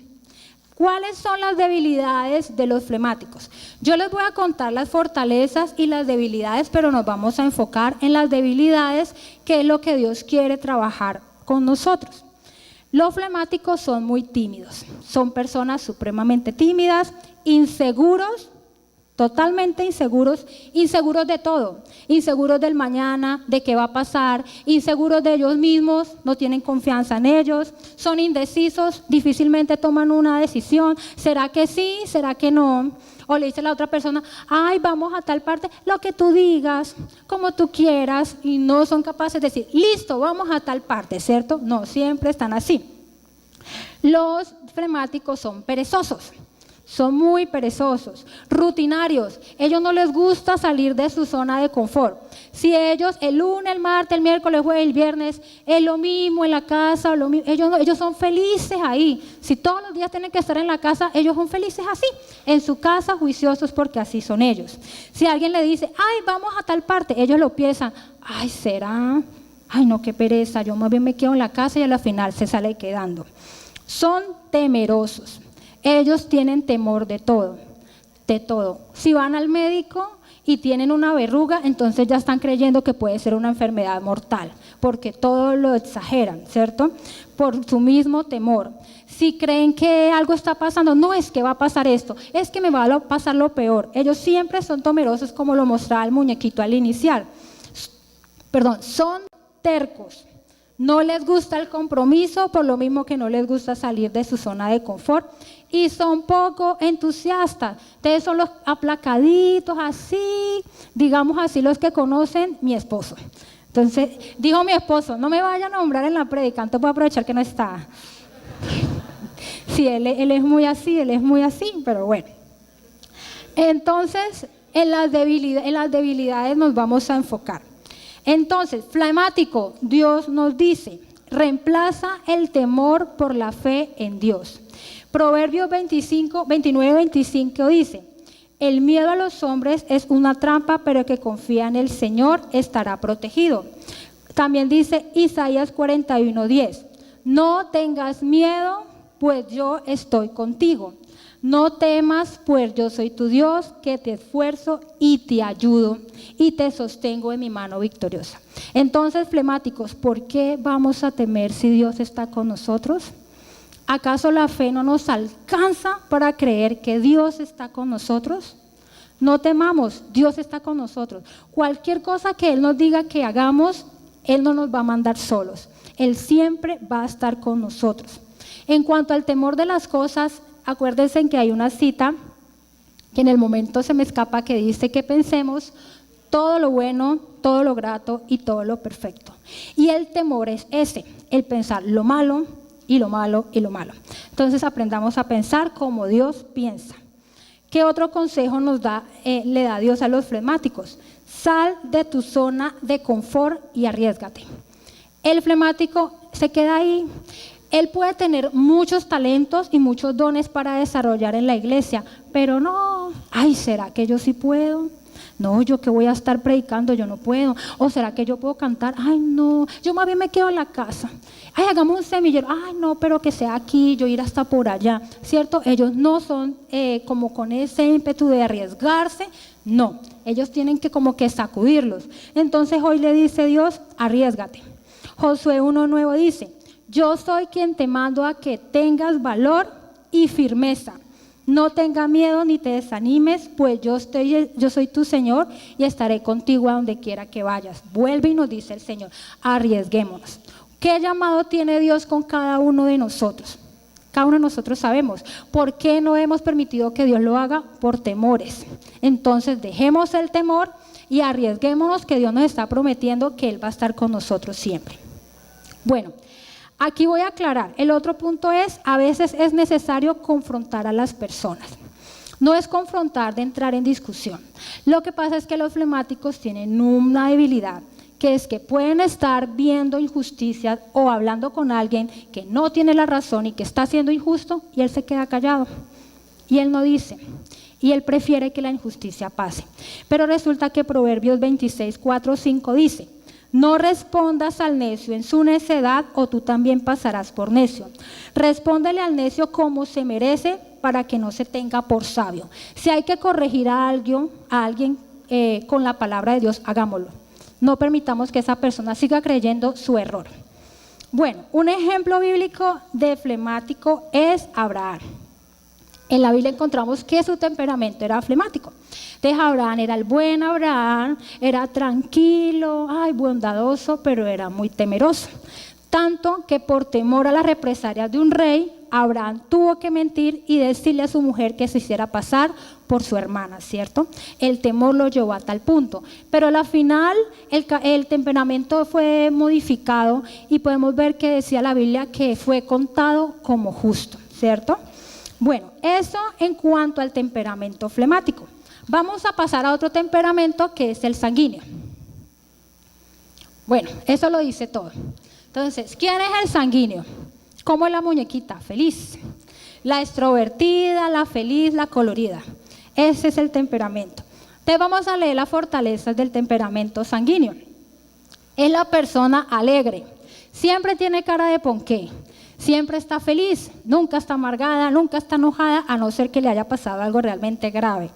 ¿Cuáles son las debilidades de los flemáticos? Yo les voy a contar las fortalezas y las debilidades, pero nos vamos a enfocar en las debilidades, que es lo que Dios quiere trabajar con nosotros. Los flemáticos son muy tímidos, son personas supremamente tímidas, inseguros, totalmente inseguros, inseguros de todo, inseguros del mañana, de qué va a pasar, inseguros de ellos mismos, no tienen confianza en ellos, son indecisos, difícilmente toman una decisión, ¿será que sí? ¿Será que no? O le dice a la otra persona, ay, vamos a tal parte, lo que tú digas, como tú quieras, y no son capaces de decir, listo, vamos a tal parte, ¿cierto? No, siempre están así. Los flemáticos son perezosos. Son muy perezosos, rutinarios. Ellos no les gusta salir de su zona de confort. Si ellos el lunes, el martes, el miércoles, el jueves, el viernes, es lo mismo en la casa, lo mismo, ellos son felices ahí. Si todos los días tienen que estar en la casa, ellos son felices así, en su casa, juiciosos, porque así son ellos. Si alguien le dice, ay, vamos a tal parte, ellos lo piensan, ay, ¿será? Ay, no, qué pereza, yo más bien me quedo en la casa y a la final se sale quedando. Son temerosos. Ellos tienen temor de todo, de todo. Si van al médico y tienen una verruga, entonces ya están creyendo que puede ser una enfermedad mortal, porque todo lo exageran, ¿cierto? Por su mismo temor. Si creen que algo está pasando, no es que va a pasar esto, es que me va a pasar lo peor. Ellos siempre son temerosos, como lo mostraba el muñequito al iniciar. Son tercos. No les gusta el compromiso, por lo mismo que no les gusta salir de su zona de confort, y son poco entusiastas. Ustedes son los aplacaditos, así, digamos así, los que conocen mi esposo. Entonces, dijo mi esposo, no me vaya a nombrar en la prédica, entonces voy a aprovechar que no está. Sí, él es muy así, pero bueno. Entonces, en las debilidades nos vamos a enfocar. Entonces, flemático, Dios nos dice, reemplaza el temor por la fe en Dios. Proverbios 29-25 dice, el miedo a los hombres es una trampa, pero el que confía en el Señor estará protegido. También dice Isaías 41:10, no tengas miedo, pues yo estoy contigo. No temas, pues yo soy tu Dios, que te esfuerzo y te ayudo y te sostengo en mi mano victoriosa. Entonces, flemáticos, ¿por qué vamos a temer si Dios está con nosotros? ¿Acaso la fe no nos alcanza para creer que Dios está con nosotros? No temamos, Dios está con nosotros. Cualquier cosa que Él nos diga que hagamos, Él no nos va a mandar solos. Él siempre va a estar con nosotros. En cuanto al temor de las cosas, acuérdense que hay una cita que en el momento se me escapa que dice que pensemos todo lo bueno, todo lo grato y todo lo perfecto. Y el temor es ese, el pensar lo malo y lo malo y lo malo. Entonces aprendamos a pensar como Dios piensa. ¿Qué otro consejo le da Dios a los flemáticos? Sal de tu zona de confort y arriésgate. El flemático se queda ahí. Él puede tener muchos talentos y muchos dones para desarrollar en la iglesia, pero no, ay, ¿será que yo sí puedo? No, yo que voy a estar predicando, yo no puedo. ¿O será que yo puedo cantar? Ay, no, yo más bien me quedo en la casa. Ay, hagamos un semillero. Ay, no, pero que sea aquí, yo ir hasta por allá, ¿cierto? Ellos no son como con ese ímpetu de arriesgarse, no. Ellos tienen que como que sacudirlos. Entonces hoy le dice Dios, arriésgate. Josué 1:9 dice, yo soy quien te mando a que tengas valor y firmeza. No tengas miedo ni te desanimes, pues yo soy tu Señor y estaré contigo a donde quiera que vayas. Vuelve y nos dice el Señor, arriesguémonos. ¿Qué llamado tiene Dios con cada uno de nosotros? Cada uno de nosotros sabemos. ¿Por qué no hemos permitido que Dios lo haga? Por temores. Entonces dejemos el temor y arriesguémonos, que Dios nos está prometiendo que Él va a estar con nosotros siempre. Bueno, aquí voy a aclarar. El otro punto es, a veces es necesario confrontar a las personas. No es confrontar de entrar en discusión. Lo que pasa es que los flemáticos tienen una debilidad, que es que pueden estar viendo injusticias o hablando con alguien que no tiene la razón y que está siendo injusto, y él se queda callado. Y él no dice. Y él prefiere que la injusticia pase. Pero resulta que Proverbios 26:4-5 dice, no respondas al necio en su necedad o tú también pasarás por necio. Respóndele al necio como se merece para que no se tenga por sabio. Si hay que corregir a alguien con la palabra de Dios, hagámoslo. No permitamos que esa persona siga creyendo su error. Bueno, un ejemplo bíblico de flemático es Abraham. En la Biblia encontramos que su temperamento era flemático. Entonces Abraham era el buen Abraham, era tranquilo, bondadoso, pero era muy temeroso. Tanto que por temor a las represalias de un rey, Abraham tuvo que mentir y decirle a su mujer que se hiciera pasar por su hermana, ¿cierto? El temor lo llevó a tal punto. Pero al final el temperamento fue modificado y podemos ver que decía la Biblia que fue contado como justo, ¿cierto? Bueno, eso en cuanto al temperamento flemático. Vamos a pasar a otro temperamento que es el sanguíneo. Bueno, eso lo dice todo. Entonces, ¿quién es el sanguíneo? ¿Cómo es la muñequita? Feliz. La extrovertida, la feliz, la colorida. Ese es el temperamento. Entonces vamos a leer las fortalezas del temperamento sanguíneo. Es la persona alegre. Siempre tiene cara de ponqué. Siempre está feliz, nunca está amargada, nunca está enojada, a no ser que le haya pasado algo realmente grave.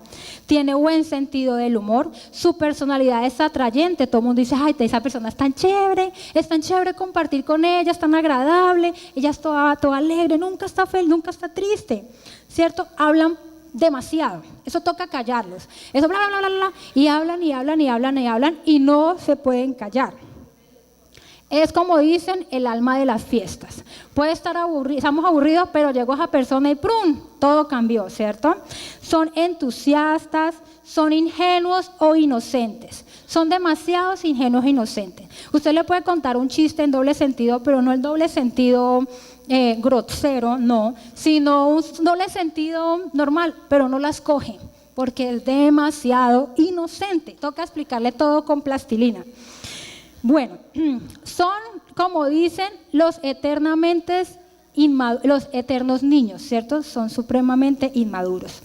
Tiene buen sentido del humor, su personalidad es atrayente, todo el mundo dice, ay, esa persona es tan chévere compartir con ella, es tan agradable, ella es toda alegre, nunca está feliz, nunca está triste, ¿cierto? Hablan demasiado, eso toca callarlos, eso bla, bla, bla, bla, y hablan y hablan y hablan y hablan y no se pueden callar. Es como dicen, el alma de las fiestas. Puede estar aburrido, estamos aburridos, pero llegó esa persona y ¡prum! Todo cambió, ¿cierto? Son entusiastas, son ingenuos o inocentes. Son demasiados ingenuos e inocentes. Usted le puede contar un chiste en doble sentido, pero no el doble sentido grosero, no, sino un doble sentido normal, pero no las coge, porque es demasiado inocente. Toca explicarle todo con plastilina. Bueno, son, como dicen, los eternos niños, ¿cierto? Son supremamente inmaduros.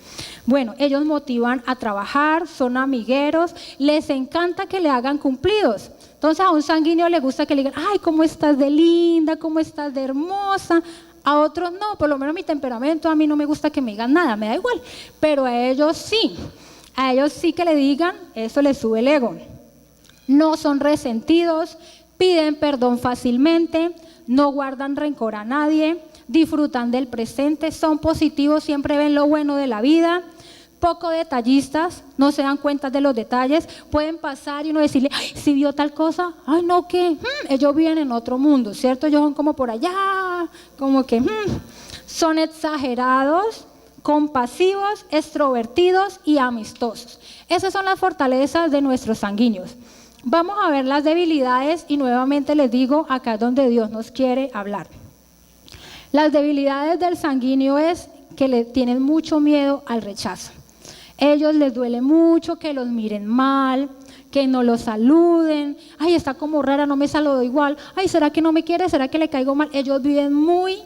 Bueno, ellos motivan a trabajar, son amigueros, les encanta que le hagan cumplidos. Entonces a un sanguíneo le gusta que le digan, ay, ¿cómo estás de linda? ¿Cómo estás de hermosa? A otros no, por lo menos mi temperamento, a mí no me gusta que me digan nada, me da igual. Pero a ellos sí que le digan, eso les sube el ego. No son resentidos, piden perdón fácilmente, no guardan rencor a nadie, disfrutan del presente, son positivos, siempre ven lo bueno de la vida, poco detallistas, no se dan cuenta de los detalles, pueden pasar y uno decirle, ay, si vio tal cosa, ay no, ¿qué? Ellos viven en otro mundo, ¿cierto? Ellos son como por allá, como que son exagerados, compasivos, extrovertidos y amistosos. Esas son las fortalezas de nuestros sanguíneos. Vamos a ver las debilidades y nuevamente les digo, acá es donde Dios nos quiere hablar. Las debilidades del sanguíneo es que le tienen mucho miedo al rechazo. Ellos les duele mucho que los miren mal, que no los saluden. Ay, está como rara, no me saludó igual. Ay, ¿será que no me quiere? ¿Será que le caigo mal? Ellos viven muy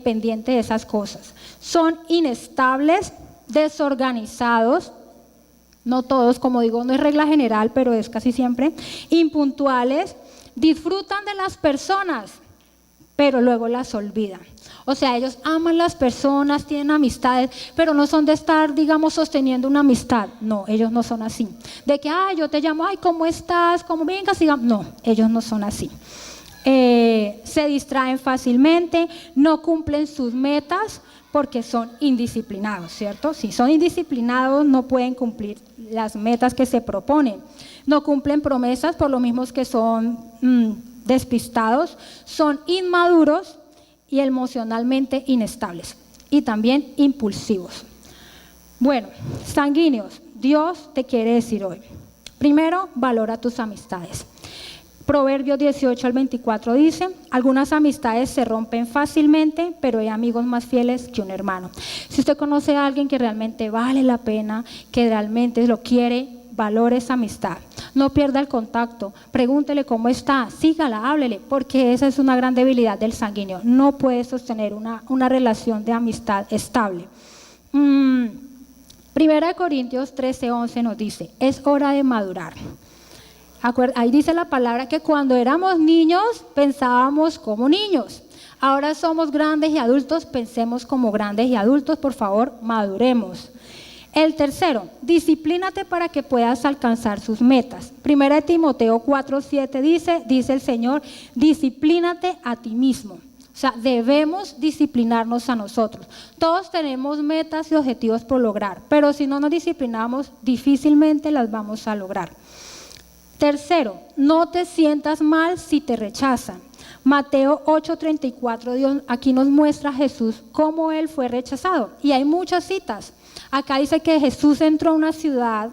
pendientes de esas cosas. Son inestables, desorganizados. No todos, como digo, no es regla general, pero es casi siempre. Impuntuales, disfrutan de las personas, pero luego las olvidan. O sea, ellos aman las personas, tienen amistades, pero no son de estar, digamos, sosteniendo una amistad. No, ellos no son así. De que, ay, yo te llamo, ay, ¿cómo estás? ¿Cómo vengas? Sigamos. No, ellos no son así. Se distraen fácilmente, no cumplen sus metas porque son indisciplinados, ¿cierto? Si son indisciplinados, no pueden cumplir las metas que se proponen. No cumplen promesas por lo mismo que son despistados, son inmaduros y emocionalmente inestables y también impulsivos. Bueno, sanguíneos, Dios te quiere decir hoy. Primero, valora tus amistades. Proverbios 18 al 24 dice, algunas amistades se rompen fácilmente, pero hay amigos más fieles que un hermano. Si usted conoce a alguien que realmente vale la pena, que realmente lo quiere, valore esa amistad. No pierda el contacto, pregúntele cómo está, sígala, háblele, porque esa es una gran debilidad del sanguíneo. No puede sostener una relación de amistad estable. Primera de Corintios 13:11 nos dice, es hora de madurar. Ahí dice la palabra que cuando éramos niños pensábamos como niños. Ahora somos grandes y adultos, pensemos como grandes y adultos, por favor, maduremos. El tercero, disciplínate para que puedas alcanzar sus metas. Primera de Timoteo 4:7 dice el Señor, disciplínate a ti mismo. O sea, debemos disciplinarnos a nosotros. Todos tenemos metas y objetivos por lograr, pero si no nos disciplinamos, difícilmente las vamos a lograr. Tercero, no te sientas mal si te rechazan. Mateo 8:34, Dios aquí nos muestra a Jesús cómo él fue rechazado. Y hay muchas citas. Acá dice que Jesús entró a una ciudad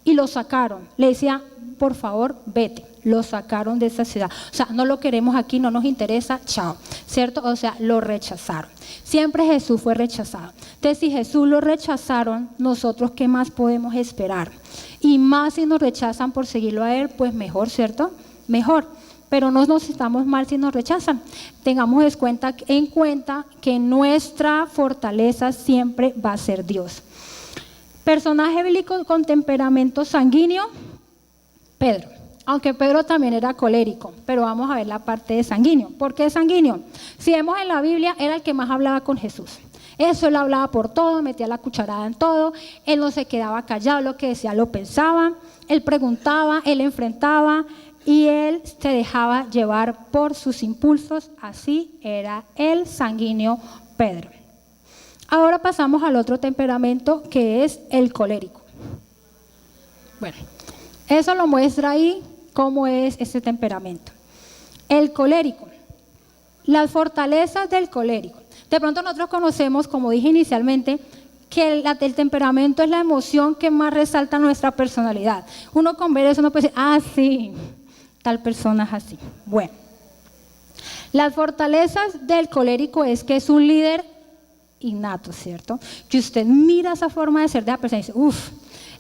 y lo sacaron. Le decía, por favor, vete. Lo sacaron de esa ciudad. O sea, no lo queremos aquí, no nos interesa, chao. ¿Cierto? O sea, lo rechazaron. Siempre Jesús fue rechazado. Entonces, si Jesús lo rechazaron, nosotros, ¿qué más podemos esperar? Y más si nos rechazan por seguirlo a Él, pues mejor, ¿cierto? Mejor. Pero no nos estamos mal si nos rechazan. Tengamos en cuenta que nuestra fortaleza siempre va a ser Dios. Personaje bíblico con temperamento sanguíneo, Pedro. Aunque Pedro también era colérico, pero vamos a ver la parte de sanguíneo. ¿Por qué sanguíneo? Si vemos en la Biblia, era el que más hablaba con Jesús. Eso él hablaba por todo, metía la cucharada en todo, él no se quedaba callado, lo que decía lo pensaba, él preguntaba, él enfrentaba y él se dejaba llevar por sus impulsos. Así era el sanguíneo Pedro. Ahora pasamos al otro temperamento que es el colérico. Bueno, eso lo muestra ahí cómo es ese temperamento. El colérico, las fortalezas del colérico. De pronto nosotros conocemos, como dije inicialmente, que el temperamento es la emoción que más resalta nuestra personalidad. Uno con ver eso uno puede decir, ah, sí, tal persona es así. Bueno, las fortalezas del colérico es que es un líder innato, ¿cierto? Que usted mira esa forma de ser de la persona y dice, uff,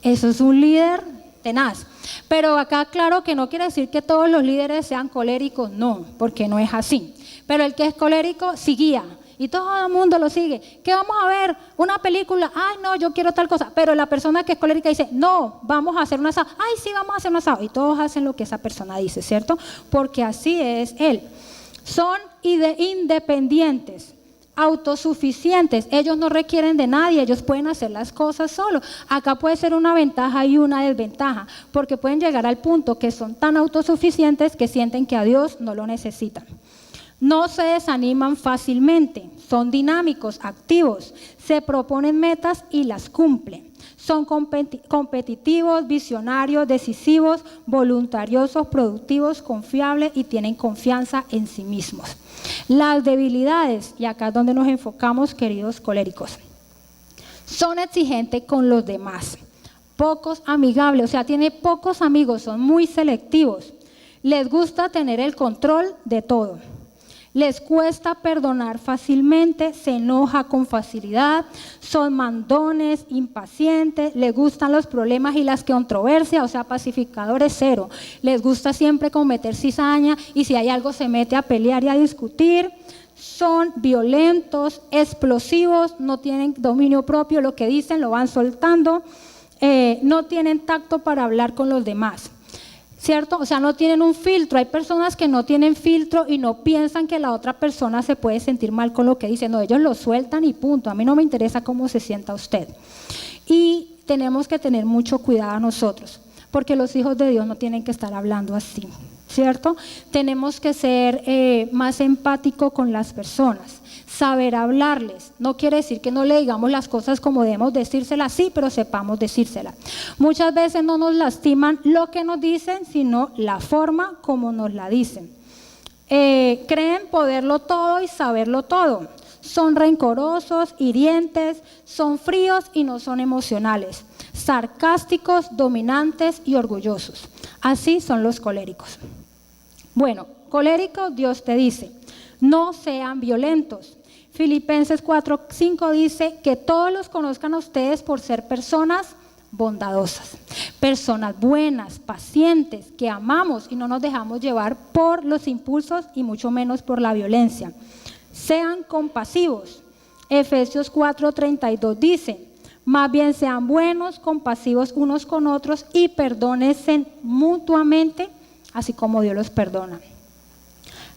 eso es un líder tenaz. Pero acá claro que no quiere decir que todos los líderes sean coléricos, no, porque no es así. Pero el que es colérico sí guía y todo el mundo lo sigue. ¿Qué vamos a ver? Una película, ay no, yo quiero tal cosa. Pero la persona que es colérica dice, no, vamos a hacer un asado. Ay sí, vamos a hacer un asado. Y todos hacen lo que esa persona dice, ¿cierto? Porque así es él. Son independientes, autosuficientes, ellos no requieren de nadie, ellos pueden hacer las cosas solos. Acá puede ser una ventaja y una desventaja, porque pueden llegar al punto que son tan autosuficientes que sienten que a Dios no lo necesitan. No se desaniman fácilmente, Son dinámicos, activos, se proponen metas y las cumplen. Son competitivos, visionarios, decisivos, voluntariosos, productivos, confiables y tienen confianza en sí mismos. Las debilidades, y acá es donde nos enfocamos, queridos coléricos, son exigentes con los demás, pocos amigables, o sea, tiene pocos amigos, son muy selectivos. Les gusta tener el control de todo. Les cuesta perdonar fácilmente, se enoja con facilidad, son mandones, impacientes, les gustan los problemas y las controversias, o sea, pacificadores cero. Les gusta siempre cometer cizaña y si hay algo se mete a pelear y a discutir. Son violentos, explosivos, no tienen dominio propio, lo que dicen lo van soltando, no tienen tacto para hablar con los demás. ¿Cierto? O sea, no tienen un filtro. Hay personas que no tienen filtro y no piensan que la otra persona se puede sentir mal con lo que dice. No, ellos lo sueltan y punto. A mí no me interesa cómo se sienta usted. Y tenemos que tener mucho cuidado nosotros, porque los hijos de Dios no tienen que estar hablando así, ¿cierto? Tenemos que ser más empáticos con las personas, saber hablarles. No quiere decir que no le digamos las cosas como debemos decírselas, sí, pero sepamos decírselas. Muchas veces no nos lastiman lo que nos dicen, sino la forma como nos la dicen. Creen poderlo todo y saberlo todo. Son rencorosos, hirientes, son fríos y no son emocionales. Sarcásticos, dominantes y orgullosos. Así son los coléricos. Bueno, coléricos, Dios te dice, no sean violentos. Filipenses 4:5 dice que todos los conozcan a ustedes por ser personas bondadosas, personas buenas, pacientes, que amamos y no nos dejamos llevar por los impulsos y mucho menos por la violencia. Sean compasivos. Efesios 4:32 dice, más bien sean buenos, compasivos unos con otros y perdónense mutuamente, así como Dios los perdona.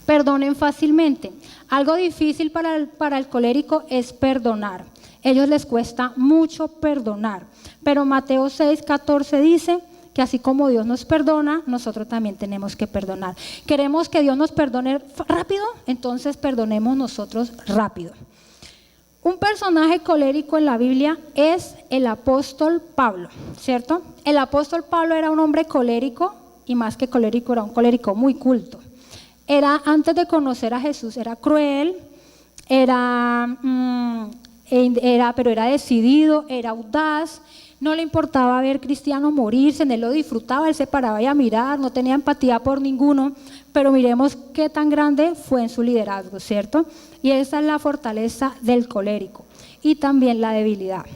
Perdonen fácilmente. Algo difícil para el colérico es perdonar. A ellos les cuesta mucho perdonar. Pero Mateo 6:14 dice que así como Dios nos perdona, nosotros también tenemos que perdonar. ¿Queremos que Dios nos perdone rápido? Entonces perdonemos nosotros rápido. Un personaje colérico en la Biblia es el apóstol Pablo, ¿cierto? El apóstol Pablo era un hombre colérico y más que colérico, era un colérico muy culto. Antes de conocer a Jesús, era cruel, pero era decidido, era audaz, no le importaba ver cristianos morirse, él lo disfrutaba, él se paraba y a mirar, no tenía empatía por ninguno, pero miremos qué tan grande fue en su liderazgo, ¿cierto? Y esa es la fortaleza del colérico y también la debilidad.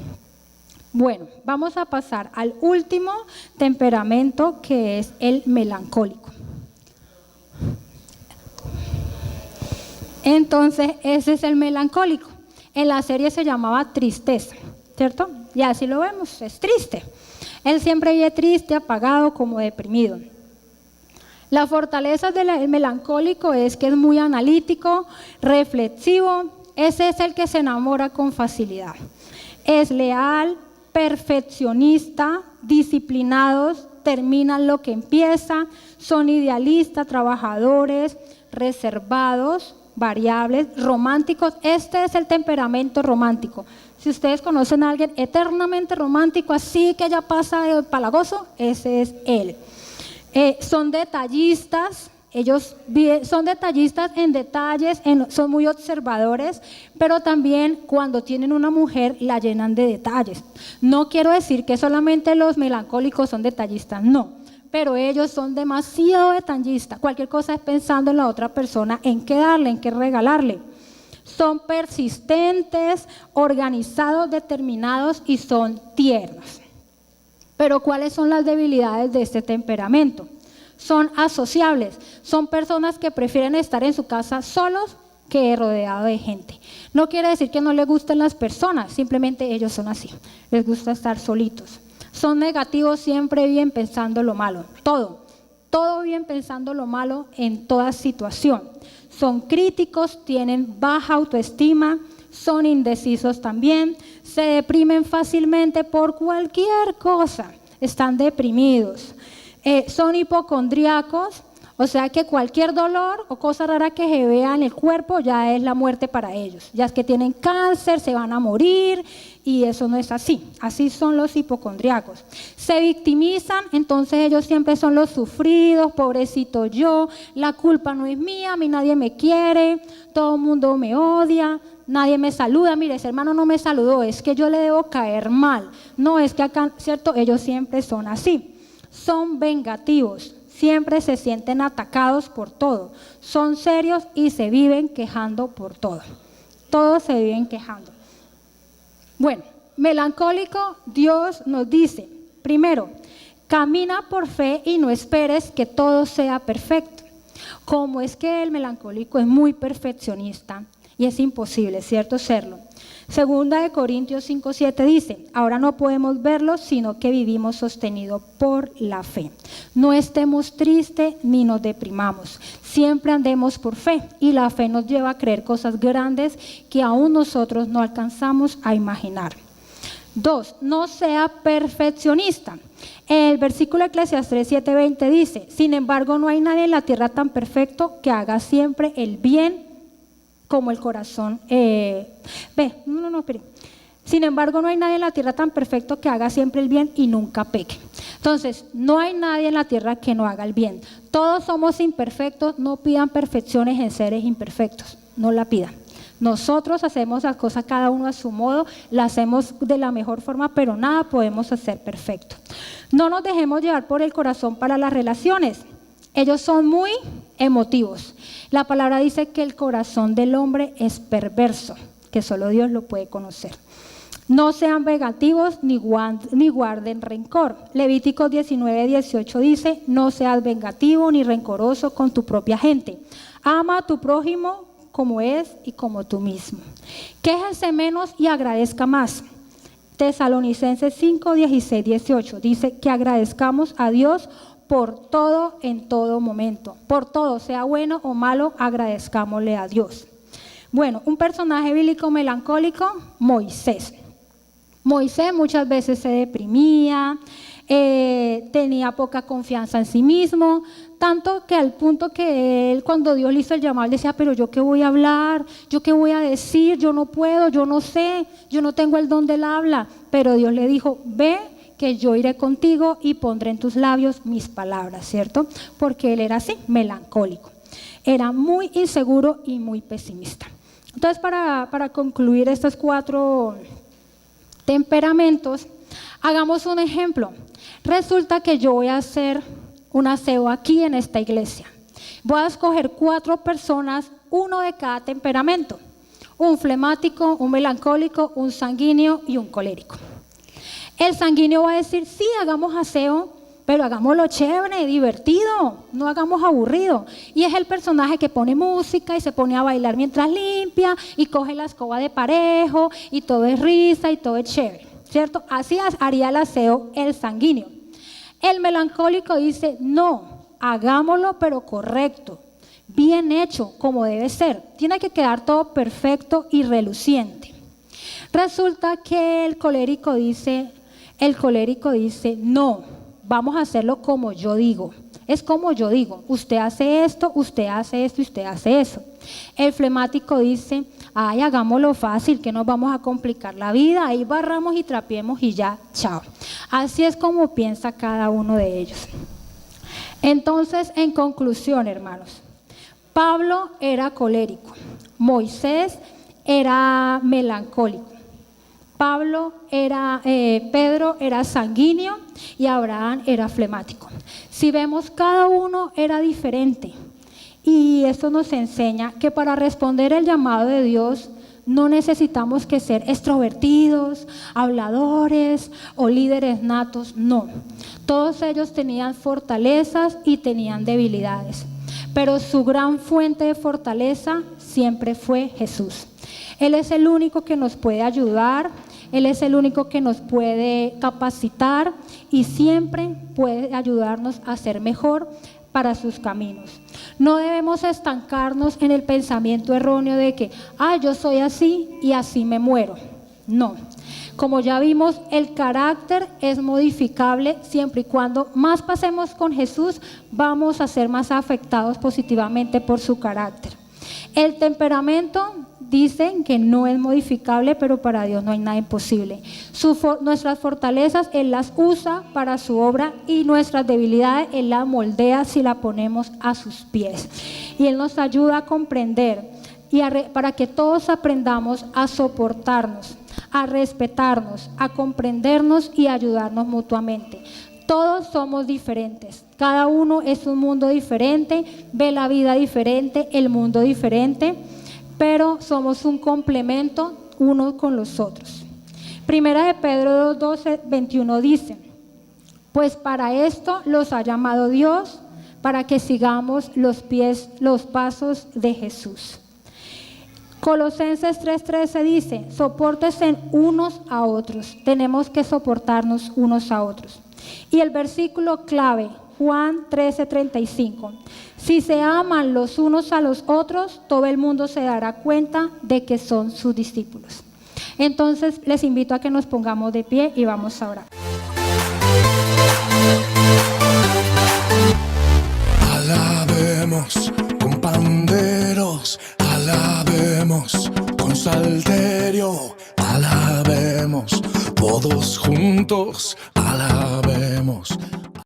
Bueno, vamos a pasar al último temperamento, que es el melancólico. Entonces, ese es el melancólico. En la serie se llamaba Tristeza, ¿cierto? Y así lo vemos, es triste. Él siempre vive triste, apagado, como deprimido. La fortaleza del melancólico es que es muy analítico, reflexivo. Ese es el que se enamora con facilidad. Es leal, perfeccionista, disciplinados, terminan lo que empieza, son idealistas, trabajadores, reservados, variables, románticos. Este es el temperamento romántico. Si ustedes conocen a alguien eternamente romántico, así que ya pasa de palagoso, ese es él. Son detallistas, ellos son detallistas en detalles, son muy observadores, pero también cuando tienen una mujer la llenan de detalles. No quiero decir que solamente los melancólicos son detallistas, no. Pero ellos son demasiado detallistas. Cualquier cosa es pensando en la otra persona, en qué darle, en qué regalarle. Son persistentes, organizados, determinados y son tiernos. Pero ¿cuáles son las debilidades de este temperamento? Son asociables. Son personas que prefieren estar en su casa solos que rodeado de gente. No quiere decir que no les gusten las personas, simplemente ellos son así. Les gusta estar solitos. Son negativos, siempre bien pensando lo malo, todo bien pensando lo malo en toda situación. Son críticos, tienen baja autoestima, son indecisos también, se deprimen fácilmente por cualquier cosa, están deprimidos. Son hipocondríacos, O sea que cualquier dolor o cosa rara que se vea en el cuerpo ya es la muerte para ellos. Ya es que tienen cáncer, se van a morir y eso no es así. Así son los hipocondríacos. Se victimizan, entonces ellos siempre son los sufridos, pobrecito yo, la culpa no es mía, a mí nadie me quiere, todo el mundo me odia, nadie me saluda. Mire, ese hermano no me saludó, es que yo le debo caer mal. No, es que acá, ¿cierto? Ellos siempre son así. Son vengativos. Siempre se sienten atacados por todo. Son serios y se viven quejando por todo. Todos se viven quejando. Bueno, melancólico, Dios nos dice, primero, camina por fe y no esperes que todo sea perfecto. Como es que el melancólico es muy perfeccionista y es imposible, ¿cierto?, serlo. Segunda de Corintios 5:7 dice, ahora no podemos verlo, sino que vivimos sostenido por la fe. No estemos tristes ni nos deprimamos, siempre andemos por fe y la fe nos lleva a creer cosas grandes que aún nosotros no alcanzamos a imaginar. 2, no sea perfeccionista. El versículo de Eclesiastés 7:20 dice, sin embargo no hay nadie en la tierra tan perfecto que haga siempre el bien como el corazón, Sin embargo, no hay nadie en la tierra tan perfecto que haga siempre el bien y nunca peque. Entonces, no hay nadie en la tierra que no haga el bien. Todos somos imperfectos, no pidan perfecciones en seres imperfectos, no la pidan. Nosotros hacemos las cosas cada uno a su modo, la hacemos de la mejor forma, pero nada podemos hacer perfecto. No nos dejemos llevar por el corazón para las relaciones. Ellos son muy emotivos. La palabra dice que el corazón del hombre es perverso, que solo Dios lo puede conocer. No sean vengativos ni guarden rencor. Levíticos 19:18 dice, no seas vengativo ni rencoroso con tu propia gente. Ama a tu prójimo como es y como tú mismo. Quéjese menos y agradezca más. Tesalonicenses 5:16-18 dice que agradezcamos a Dios por todo en todo momento. Por todo, sea bueno o malo, agradezcámosle a Dios. Bueno, un personaje bíblico melancólico, Moisés. Moisés muchas veces se deprimía, tenía poca confianza en sí mismo, tanto que al punto que él, cuando Dios le hizo el llamado, él decía, pero yo qué voy a hablar, yo qué voy a decir, yo no puedo, yo no sé, yo no tengo el don del habla. Pero Dios le dijo, ve, que yo iré contigo y pondré en tus labios mis palabras, ¿cierto? Porque él era así, melancólico. Era muy inseguro y muy pesimista. Entonces, para concluir estos 4 temperamentos, hagamos un ejemplo. Resulta que yo voy a hacer un aseo aquí en esta iglesia. Voy a escoger 4 personas, uno de cada temperamento. Un flemático, un melancólico, un sanguíneo y un colérico. El sanguíneo va a decir, sí, hagamos aseo, pero hagámoslo chévere, divertido, no hagamos aburrido. Y es el personaje que pone música y se pone a bailar mientras limpia y coge la escoba de parejo y todo es risa y todo es chévere, ¿cierto? Así haría el aseo el sanguíneo. El melancólico dice, no, hagámoslo pero correcto, bien hecho, como debe ser. Tiene que quedar todo perfecto y reluciente. Resulta que el colérico dice, no, vamos a hacerlo como yo digo. Es como yo digo, usted hace esto y usted hace eso. El flemático dice, ay, hagámoslo fácil, que nos vamos a complicar la vida, ahí barramos y trapiemos y ya, chao. Así es como piensa cada uno de ellos. Entonces, en conclusión, hermanos, Pablo era colérico, Moisés era melancólico. Pedro era sanguíneo y Abraham era flemático. Si vemos, cada uno era diferente. Y esto nos enseña que para responder el llamado de Dios no necesitamos que ser extrovertidos, habladores o líderes natos, no. Todos ellos tenían fortalezas y tenían debilidades. Pero su gran fuente de fortaleza siempre fue Jesús. Él es el único que nos puede ayudar, Él es el único que nos puede capacitar y siempre puede ayudarnos a ser mejor para sus caminos. No debemos estancarnos en el pensamiento erróneo de que, yo soy así y así me muero. No. Como ya vimos, el carácter es modificable siempre y cuando más pasemos con Jesús, vamos a ser más afectados positivamente por su carácter. El temperamento dicen que no es modificable, pero para Dios no hay nada imposible. Nuestras fortalezas Él las usa para su obra y nuestras debilidades Él las moldea si la ponemos a sus pies. Y Él nos ayuda a comprender para que todos aprendamos a soportarnos, a respetarnos, a comprendernos y a ayudarnos mutuamente. Todos somos diferentes, cada uno es un mundo diferente, ve la vida diferente, el mundo diferente, pero somos un complemento unos con los otros. Primera de Pedro 2:12-21 dice: pues para esto los ha llamado Dios, para que sigamos los pasos de Jesús. Colosenses 3:13 dice: sopórtense unos a otros, tenemos que soportarnos unos a otros. Y el versículo clave, Juan 13:35: si se aman los unos a los otros, todo el mundo se dará cuenta de que son sus discípulos. Entonces les invito a que nos pongamos de pie y vamos a orar. Alabemos con panderos, alabemos con salterio, alabemos todos juntos, alabemos.